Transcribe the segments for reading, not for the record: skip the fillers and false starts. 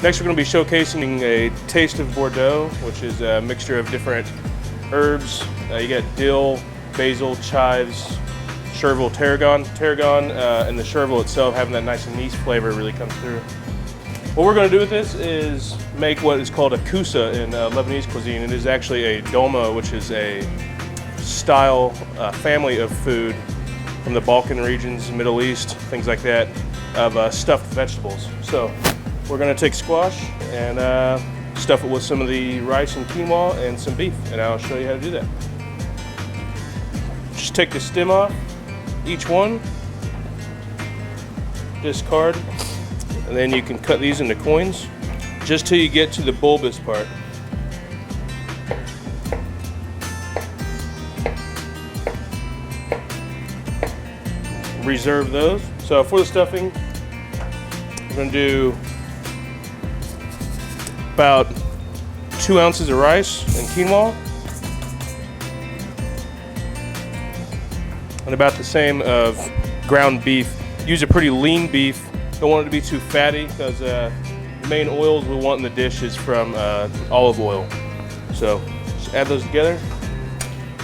Next, we're going to be showcasing a taste of Bourdeaux, which is a mixture of different herbs. You got dill, basil, chives, chervil, tarragon. Tarragon and the chervil itself having that nice anise flavor really comes through. What we're going to do with this is make what is called a Kousa in Lebanese cuisine. It is actually a dolma, which is a style family of food from the Balkan regions, Middle East, things like that, of stuffed vegetables. So we're going to take squash and stuff it with some of the rice and quinoa and some beef, and I'll show you how to do that. Just take the stem off, each one, discard, and then you can cut these into coins just till you get to the bulbous part. Reserve those. So for the stuffing, we're going to do about 2 ounces of rice and quinoa, and about the same of ground beef. Use a pretty lean beef. Don't want it to be too fatty, because the main oils we want in the dish is from olive oil. So just add those together,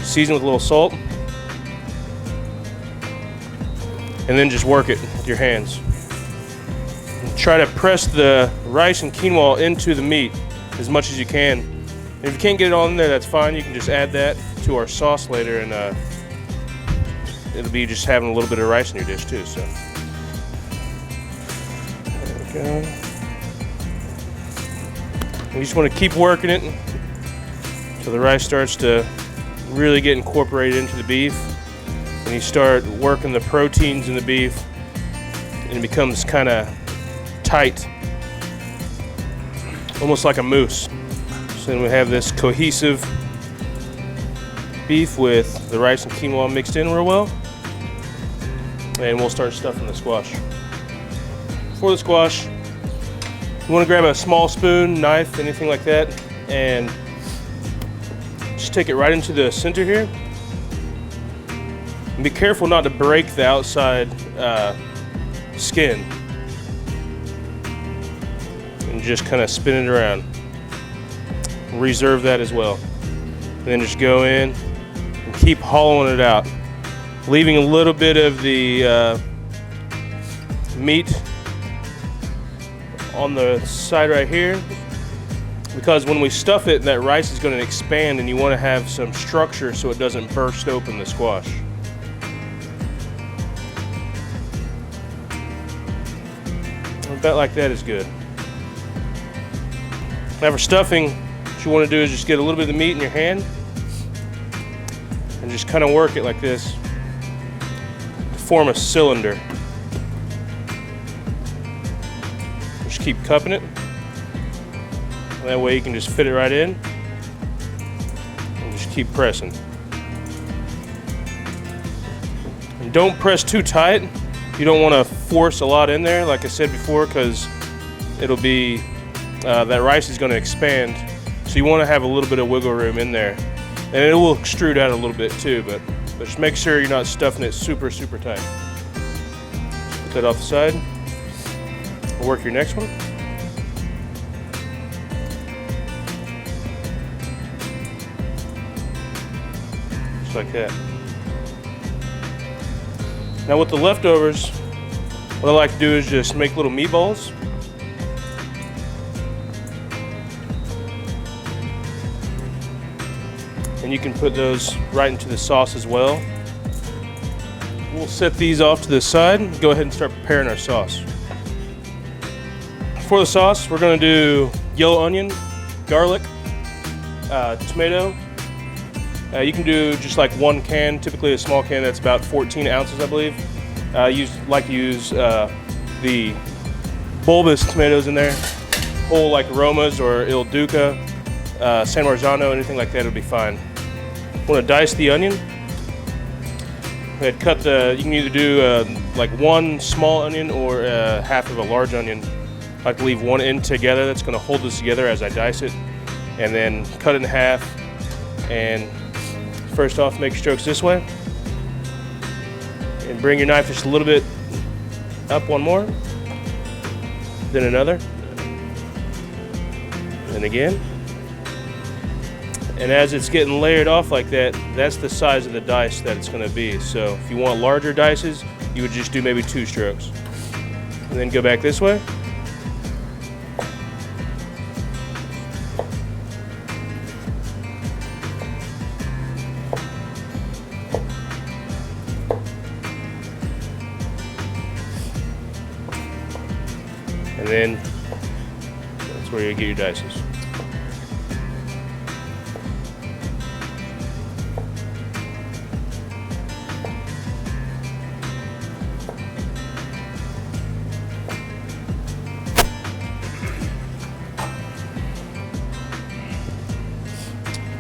season with a little salt, and then just work it with your hands. Try to press the rice and quinoa into the meat as much as you can. And if you can't get it all in there, that's fine. You can just add that to our sauce later, and it'll be just having a little bit of rice in your dish too. So there we go. You just want to keep working it until the rice starts to really get incorporated into the beef, and you start working the proteins in the beef, and it becomes kind of tight, almost like a mousse. So then we have this cohesive beef with the rice and quinoa mixed in real well, and we'll start stuffing the squash. For the squash, you want to grab a small spoon, knife, anything like that, and just take it right into the center here. And be careful not to break the outside skin. And just kind of spin it around. Reserve that as well. And then just go in and keep hollowing it out, leaving a little bit of the meat on the side right here, because when we stuff it, that rice is going to expand, and you want to have some structure so it doesn't burst open the squash. About like that is good. Now for stuffing, what you want to do is just get a little bit of the meat in your hand and just kind of work it like this to form a cylinder. Just keep cupping it. And that way you can just fit it right in and just keep pressing. And don't press too tight. You don't want to force a lot in there, like I said before, because it'll be, that rice is going to expand. So you want to have a little bit of wiggle room in there. And it will extrude out a little bit too, but just make sure you're not stuffing it super, super tight. Just put that off the side. We'll work your next one. Just like that. Now with the leftovers, what I like to do is just make little meatballs. And you can put those right into the sauce as well. We'll set these off to the side and go ahead and start preparing our sauce. For the sauce, we're going to do yellow onion, garlic, tomato. You can do just like 1 can, typically a small can that's about 14 ounces, I believe. Like to use the bulbous tomatoes in there, whole like Romas or Il Duca, San Marzano, anything like that would be fine. Want to dice the onion. You can either do like 1 small onion or half of a large onion. I like to leave 1 end together. That's going to hold this together as I dice it, and then cut it in half. And first off, make strokes this way, and bring your knife just a little bit up, 1 more, then another, and again. And as it's getting layered off like that, that's the size of the dice that it's going to be. So if you want larger dices, you would just do maybe 2 strokes. And then go back this way. And then that's where you get your dices.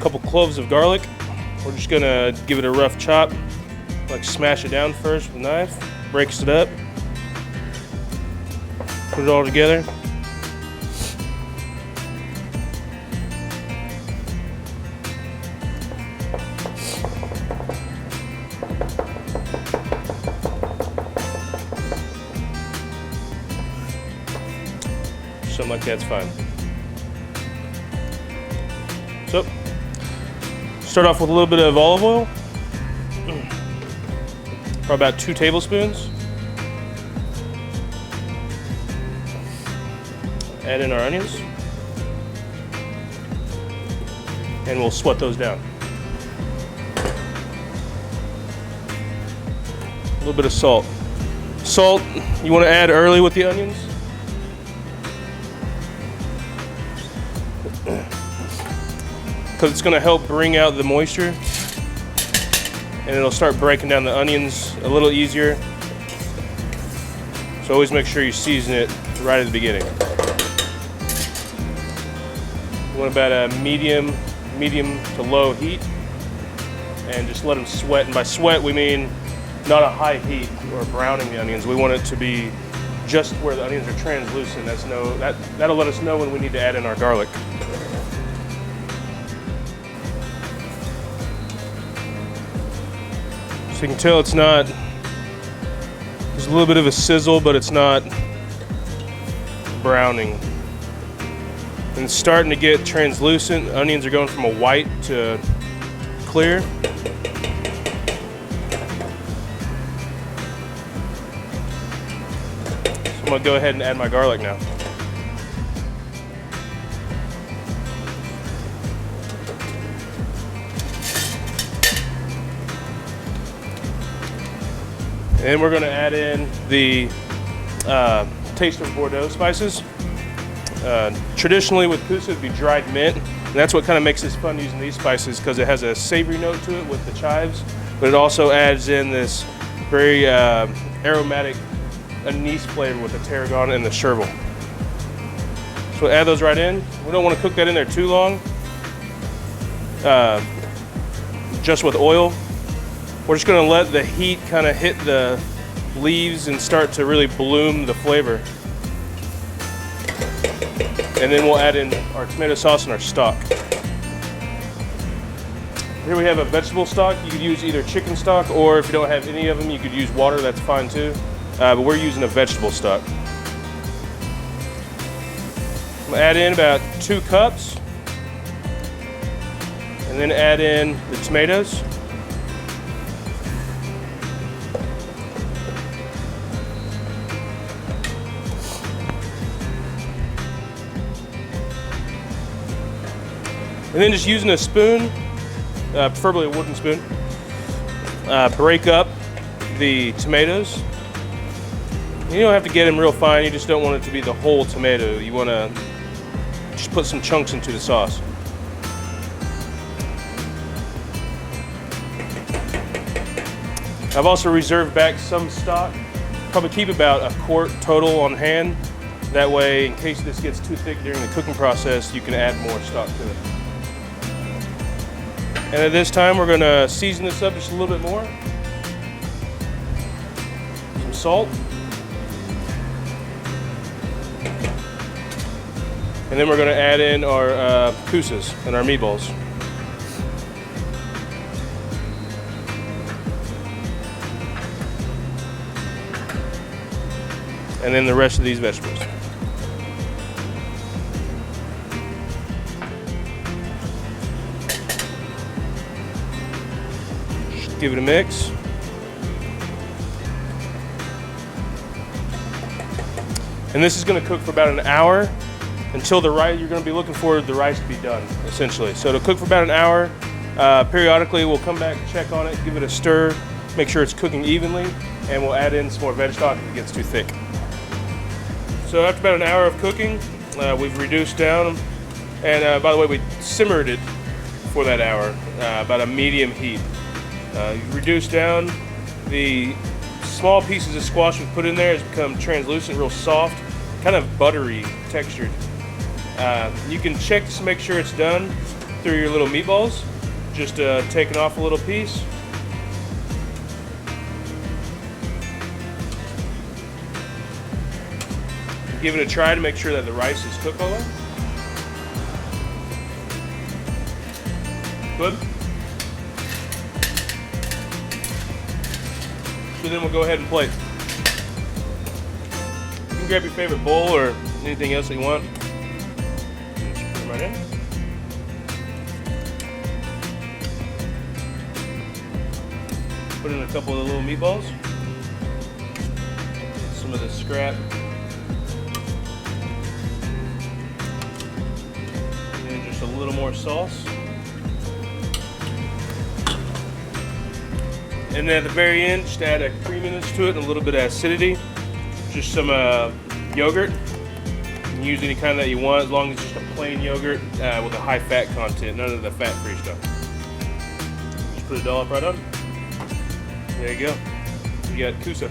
Couple cloves of garlic. We're just gonna give it a rough chop, like smash it down first with a knife, breaks it up, put it all together. Something like that's fine. So, start off with a little bit of olive oil, probably about 2 tablespoons. Add in our onions, and we'll sweat those down. A little bit of salt. Salt, you want to add early with the onions. Because it's going to help bring out the moisture, and it'll start breaking down the onions a little easier. So always make sure you season it right at the beginning. You want about a medium to low heat, and just let them sweat. And by sweat we mean not a high heat or browning the onions. We want it to be just where the onions are translucent. That'll let us know when we need to add in our garlic. So you can tell it's not, there's a little bit of a sizzle, but it's not browning. And it's starting to get translucent. Onions are going from a white to clear. So I'm gonna go ahead and add my garlic now. And we're going to add in the taste of Bourdeaux spices. Traditionally with Kousa it'd be dried mint, and that's what kind of makes this fun using these spices, because it has a savory note to it with the chives, but it also adds in this very aromatic anise flavor with the tarragon and the chervil. So we'll add those right in. We don't want to cook that in there too long, just with oil. We're just going to let the heat kind of hit the leaves and start to really bloom the flavor. And then we'll add in our tomato sauce and our stock. Here we have a vegetable stock. You could use either chicken stock, or if you don't have any of them, you could use water, that's fine too. But we're using a vegetable stock. I'm going to add in about 2 cups. And then add in the tomatoes. And then just using a spoon, preferably a wooden spoon, break up the tomatoes. You don't have to get them real fine, you just don't want it to be the whole tomato. You want to just put some chunks into the sauce. I've also reserved back some stock, probably keep about a quart total on hand. That way, in case this gets too thick during the cooking process, you can add more stock to it. And at this time, we're going to season this up just a little bit more. Some salt. And then we're going to add in our kousas and our meatballs. And then the rest of these vegetables. Give it a mix. And this is going to cook for about an hour until the rice, you're going to be looking for the rice to be done, essentially. So it'll cook for about an hour. Periodically, we'll come back, check on it, give it a stir, make sure it's cooking evenly, and we'll add in some more veg stock if it gets too thick. So after about an hour of cooking, we've reduced down, and by the way, we simmered it for that hour, about a medium heat. Reduced down. The small pieces of squash we put in there has become translucent, real soft, kind of buttery textured. You can check to make sure it's done through your little meatballs. Just taking off a little piece. Give it a try to make sure that the rice is cooked all right. Good. So then we'll go ahead and plate. You can grab your favorite bowl or anything else that you want. Just put them right in. Put in a couple of the little meatballs. Some of the scrap. And just a little more sauce. And then at the very end, just add a creaminess to it and a little bit of acidity. Just some yogurt. You can use any kind that you want, as long as it's just a plain yogurt with a high fat content, none of the fat-free stuff. Just put a dollop right on. There you go. You got Kousa.